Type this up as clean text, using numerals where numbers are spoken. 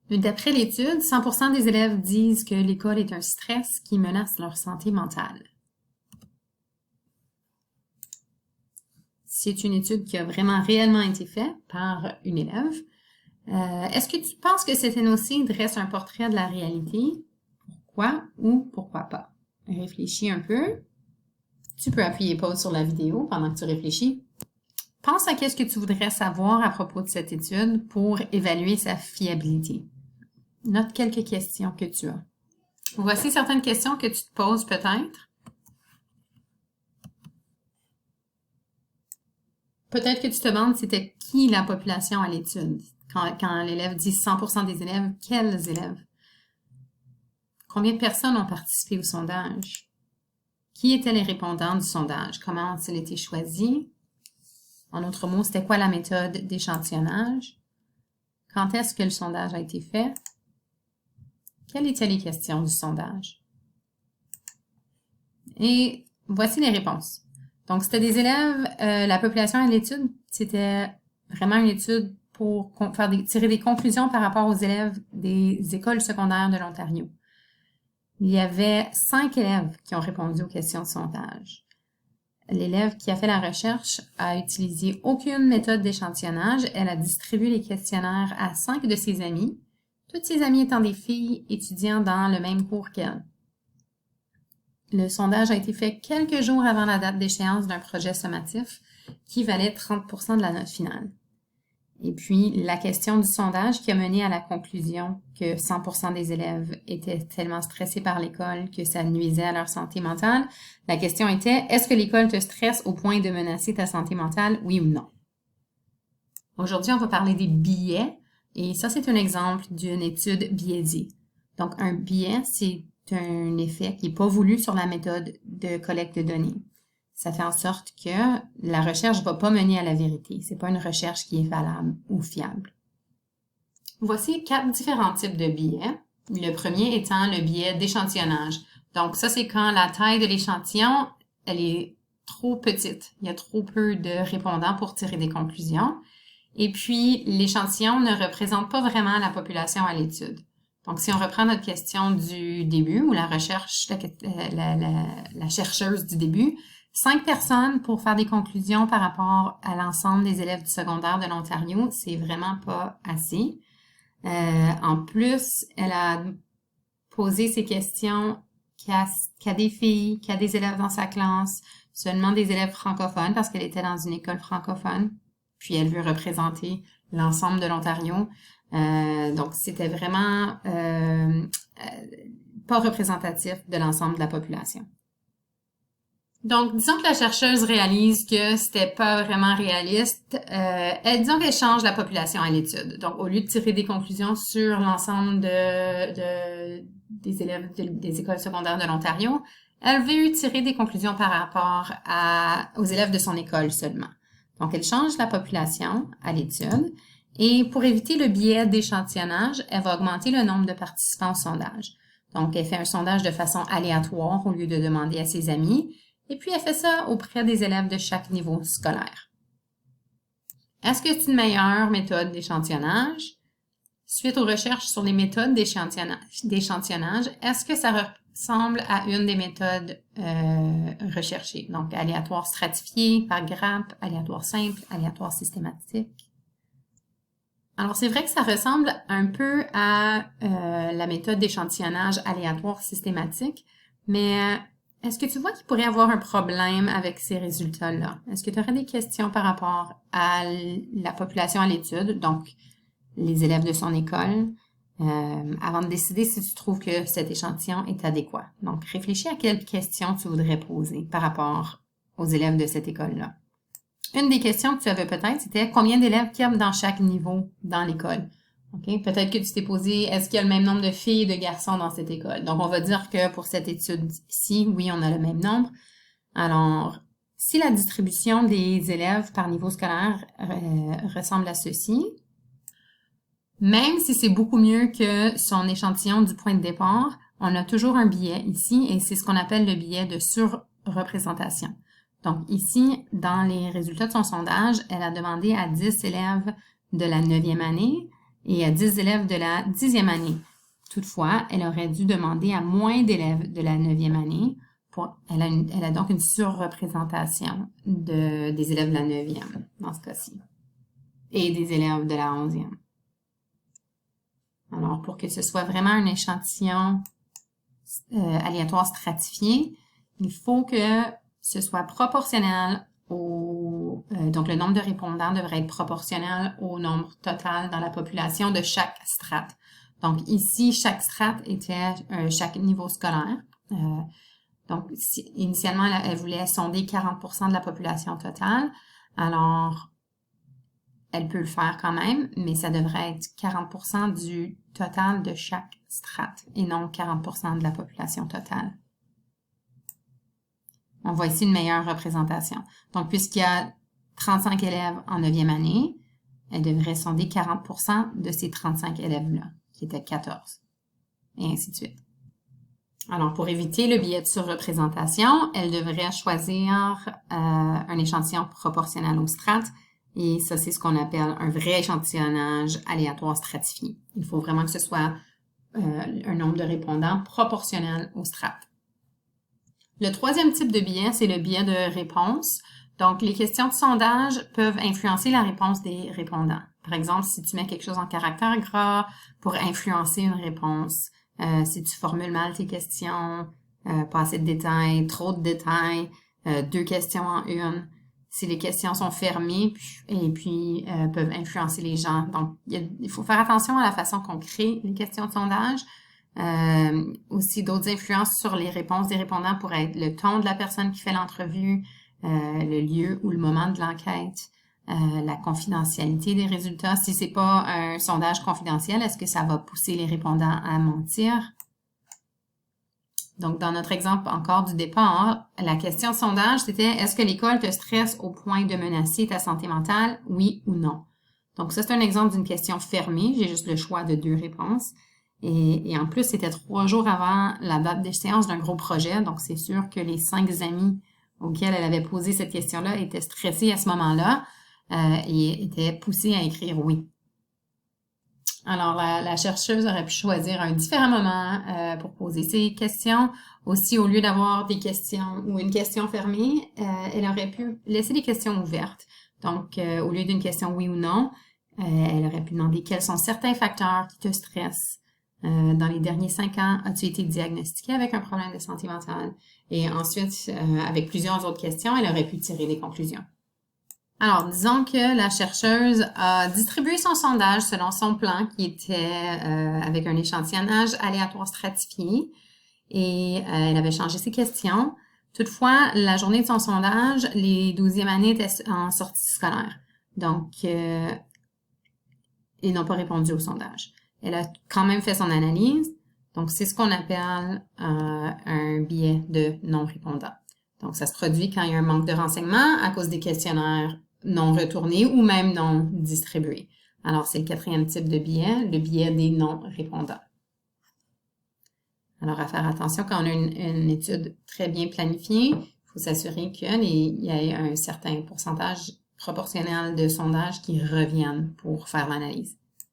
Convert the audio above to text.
D'après l'étude, 100% des élèves disent que l'école est un stress qui menace leur santé mentale. C'est une étude qui a vraiment réellement été faite par une élève. Est-ce que tu penses que cet énoncé dresse un portrait de la réalité? Pourquoi ou pourquoi pas? Réfléchis un peu. Tu peux appuyer pause sur la vidéo pendant que tu réfléchis. Pense à qu'est-ce que tu voudrais savoir à propos de cette étude pour évaluer sa fiabilité. Note quelques questions que tu as. Voici certaines questions que tu te poses peut-être. Peut-être que tu te demandes c'était qui la population à l'étude. Quand l'élève dit 100% des élèves, quels élèves? Combien de personnes ont participé au sondage? Qui étaient les répondants du sondage? Comment ont-ils été choisis? En d'autres mots, c'était quoi la méthode d'échantillonnage? Quand est-ce que le sondage a été fait? Quelles étaient les questions du sondage? Et voici les réponses. Donc, c'était des élèves, la population à l'étude, c'était vraiment une étude pour tirer des conclusions par rapport aux élèves des écoles secondaires de l'Ontario. Il y avait 5 élèves qui ont répondu aux questions de sondage. L'élève qui a fait la recherche a utilisé aucune méthode d'échantillonnage. Elle a distribué les questionnaires à 5 de ses amis, toutes ses amies étant des filles étudiant dans le même cours qu'elle. Le sondage a été fait quelques jours avant la date d'échéance d'un projet sommatif qui valait 30% de la note finale. Et puis, la question du sondage qui a mené à la conclusion que 100% des élèves étaient tellement stressés par l'école que ça nuisait à leur santé mentale. La question était, est-ce que l'école te stresse au point de menacer ta santé mentale, oui ou non? Aujourd'hui, on va parler des biais. Et ça, c'est un exemple d'une étude biaisée. Donc, un biais, c'est un effet qui n'est pas voulu sur la méthode de collecte de données. Ça fait en sorte que la recherche ne va pas mener à la vérité. C'est pas une recherche qui est valable ou fiable. Voici 4 différents types de biais. Le premier étant le biais d'échantillonnage. Donc, ça, c'est quand la taille de l'échantillon, elle est trop petite. Il y a trop peu de répondants pour tirer des conclusions. Et puis, l'échantillon ne représente pas vraiment la population à l'étude. Donc, si on reprend notre question du début, ou la recherche, la chercheuse du début, 5 personnes pour faire des conclusions par rapport à l'ensemble des élèves du secondaire de l'Ontario, c'est vraiment pas assez. En plus, elle a posé ces questions qu'à des filles, qu'à des élèves dans sa classe, seulement des élèves francophones parce qu'elle était dans une école francophone, puis elle veut représenter l'ensemble de l'Ontario. Donc, c'était vraiment pas représentatif de l'ensemble de la population. Donc, disons que la chercheuse réalise que c'était pas vraiment réaliste. Disons qu'elle change la population à l'étude. Donc, au lieu de tirer des conclusions sur l'ensemble des élèves des écoles secondaires de l'Ontario, elle veut tirer des conclusions par rapport aux élèves de son école seulement. Donc, elle change la population à l'étude. Et pour éviter le biais d'échantillonnage, elle va augmenter le nombre de participants au sondage. Donc, elle fait un sondage de façon aléatoire au lieu de demander à ses amis. Et puis, elle fait ça auprès des élèves de chaque niveau scolaire. Est-ce que c'est une meilleure méthode d'échantillonnage? Suite aux recherches sur les méthodes d'échantillonnage, est-ce que ça ressemble à une des méthodes recherchées? Donc, aléatoire stratifié, par grappe, aléatoire simple, aléatoire systématique. Alors, c'est vrai que ça ressemble un peu à la méthode d'échantillonnage aléatoire systématique, mais est-ce que tu vois qu'il pourrait y avoir un problème avec ces résultats-là? Est-ce que tu aurais des questions par rapport à la population à l'étude, donc les élèves de son école, avant de décider si tu trouves que cet échantillon est adéquat? Donc, réfléchis à quelles questions tu voudrais poser par rapport aux élèves de cette école-là. Une des questions que tu avais peut-être, c'était combien d'élèves qu'il y a dans chaque niveau dans l'école? Okay? Peut-être que tu t'es posé, est-ce qu'il y a le même nombre de filles et de garçons dans cette école? Donc, on va dire que pour cette étude-ci, oui, on a le même nombre. Alors, si la distribution des élèves par niveau scolaire ressemble à ceci, même si c'est beaucoup mieux que son échantillon du point de départ, on a toujours un biais ici et c'est ce qu'on appelle le biais de surreprésentation. Donc ici, dans les résultats de son sondage, elle a demandé à 10 élèves de la 9e année et à 10 élèves de la 10e année. Toutefois, elle aurait dû demander à moins d'élèves de la 9e année. Elle a donc une surreprésentation des élèves de la 9e dans ce cas-ci et des élèves de la 11e. Alors, pour que ce soit vraiment un échantillon aléatoire stratifié, il faut que ce soit proportionnel donc le nombre de répondants devrait être proportionnel au nombre total dans la population de chaque strate. Donc ici, chaque strate était chaque niveau scolaire. Donc initialement, elle voulait sonder 40% de la population totale. Alors, elle peut le faire quand même, mais ça devrait être 40% du total de chaque strate et non 40% de la population totale. On voit ici une meilleure représentation. Donc, puisqu'il y a 35 élèves en 9e année, elle devrait sonder 40% de ces 35 élèves-là, qui étaient 14, et ainsi de suite. Alors, pour éviter le biais de surreprésentation, elle devrait choisir un échantillon proportionnel aux strates, et ça, c'est ce qu'on appelle un vrai échantillonnage aléatoire stratifié. Il faut vraiment que ce soit un nombre de répondants proportionnel aux strates. Le troisième type de biais, c'est le biais de réponse. Donc, les questions de sondage peuvent influencer la réponse des répondants. Par exemple, si tu mets quelque chose en caractère gras pour influencer une réponse, si tu formules mal tes questions, pas assez de détails, trop de détails, 2 questions en une, si les questions sont fermées et puis peuvent influencer les gens. Donc, il faut faire attention à la façon qu'on crée les questions de sondage. Aussi d'autres influences sur les réponses des répondants pourraient être le ton de la personne qui fait l'entrevue, le lieu ou le moment de l'enquête, la confidentialité des résultats. Si c'est pas un sondage confidentiel, est-ce que ça va pousser les répondants à mentir? Donc, dans notre exemple encore du départ, la question de sondage, c'était « Est-ce que l'école te stresse au point de menacer ta santé mentale? Oui ou non? » Donc, ça, c'est un exemple d'une question fermée. J'ai juste le choix de 2 réponses. Et en plus, c'était 3 jours avant la date d'échéance d'un gros projet. Donc, c'est sûr que les 5 amis auxquels elle avait posé cette question-là étaient stressés à ce moment-là et étaient poussés à écrire « oui ». Alors, la chercheuse aurait pu choisir un différent moment pour poser ses questions. Aussi, au lieu d'avoir des questions ou une question fermée, elle aurait pu laisser des questions ouvertes. Donc, au lieu d'une question oui ou non, elle aurait pu demander quels sont certains facteurs qui te stressent. Dans les derniers 5 ans, as-tu été diagnostiqué avec un problème de santé mentale? Et ensuite, avec plusieurs autres questions, elle aurait pu tirer des conclusions. Alors, disons que la chercheuse a distribué son sondage selon son plan qui était avec un échantillonnage aléatoire stratifié et elle avait changé ses questions. Toutefois, la journée de son sondage, les 12e années étaient en sortie scolaire. Donc, ils n'ont pas répondu au sondage. Elle a quand même fait son analyse. Donc, c'est ce qu'on appelle un biais de non-répondant. Donc, ça se produit quand il y a un manque de renseignements à cause des questionnaires non retournés ou même non distribués. Alors, c'est le 4e type de biais, le biais des non-répondants. Alors, à faire attention, quand on a une étude très bien planifiée, il faut s'assurer qu'il y ait un certain pourcentage proportionnel de sondages qui reviennent pour faire l'analyse.